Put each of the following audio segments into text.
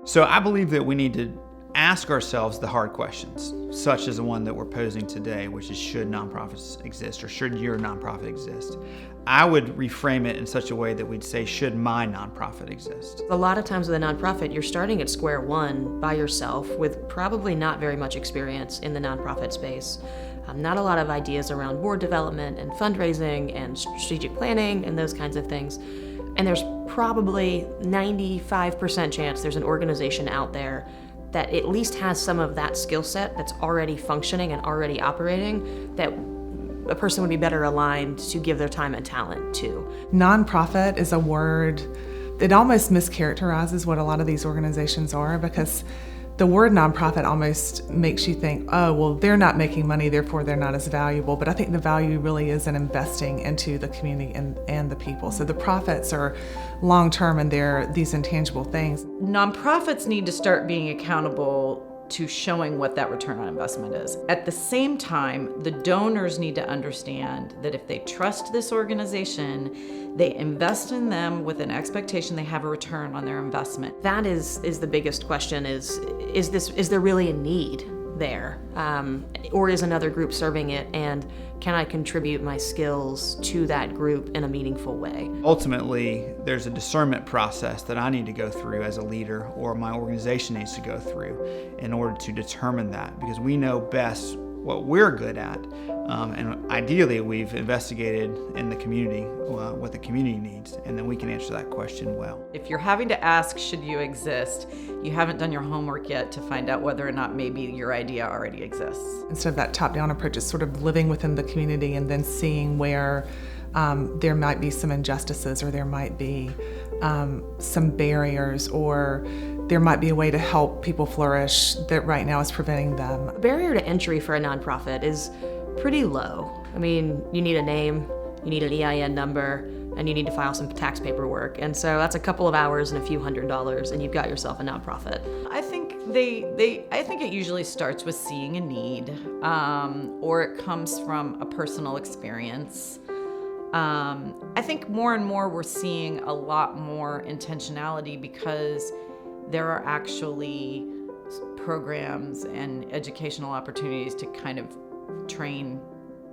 So I believe that we need to ask ourselves the hard questions, such as the one that we're posing today, which is, should nonprofits exist, or should your nonprofit exist? I would reframe it in such a way that we'd say, should my nonprofit exist? A lot of times with a nonprofit, you're starting at square one by yourself with probably not very much experience in the nonprofit space. Not a lot of ideas around board development and fundraising and strategic planning and those kinds of things. And there's probably 95% chance there's an organization out there that at least has some of that skill set that's already functioning and already operating, that a person would be better aligned to give their time and talent to. Nonprofit is a word that almost mischaracterizes what a lot of these organizations are, because the word nonprofit almost makes you think, oh, well, they're not making money, therefore they're not as valuable. But I think the value really is in investing into the community and the people. So the profits are long-term, and they're these intangible things. Nonprofits need to start being accountable to showing what that return on investment is. At the same time, the donors need to understand that if they trust this organization, they invest in them with an expectation they have a return on their investment. That is the biggest question, is there really a need there? Or is another group serving it, and can I contribute my skills to that group in a meaningful way? Ultimately, there's a discernment process that I need to go through as a leader, or my organization needs to go through, in order to determine that, because we know best what we're good at, and ideally we've investigated in the community what the community needs, and then we can answer that question well. If you're having to ask, should you exist, you haven't done your homework yet to find out whether or not maybe your idea already exists. Instead of that top-down approach, it's sort of living within the community and then seeing where there might be some injustices, or there might be some barriers, or there might be a way to help people flourish that right now is preventing them. The barrier to entry for a nonprofit is pretty low. I mean, you need a name, you need an EIN number, and you need to file some tax paperwork. And so that's a couple of hours and a few $100s, and you've got yourself a nonprofit. I think I think it usually starts with seeing a need, or it comes from a personal experience. I think more and more we're seeing a lot more intentionality, because there are actually programs and educational opportunities to kind of train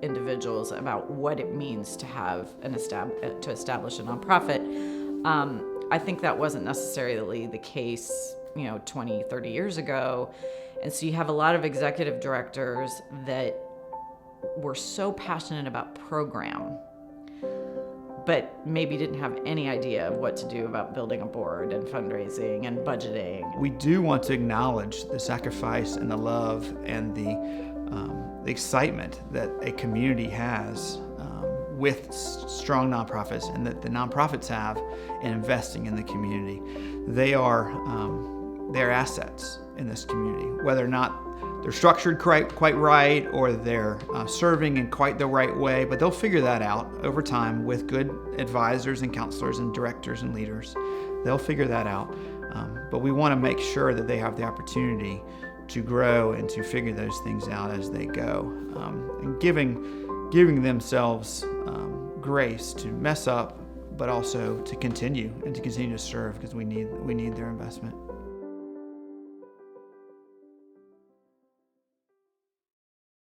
individuals about what it means to have to establish a nonprofit. I think that wasn't necessarily the case, 20, 30 years ago. And so you have a lot of executive directors that were so passionate about program, but maybe didn't have any idea of what to do about building a board and fundraising and budgeting. We do want to acknowledge the sacrifice and the love and the excitement that a community has with strong nonprofits, and that the nonprofits have in investing in the community. They're assets in this community, whether or not they're structured quite right, or they're serving in quite the right way, but they'll figure that out over time with good advisors and counselors and directors and leaders. They'll figure that out, but we want to make sure that they have the opportunity to grow and to figure those things out as they go, and giving themselves grace to mess up, but also to continue to serve, because we need their investment.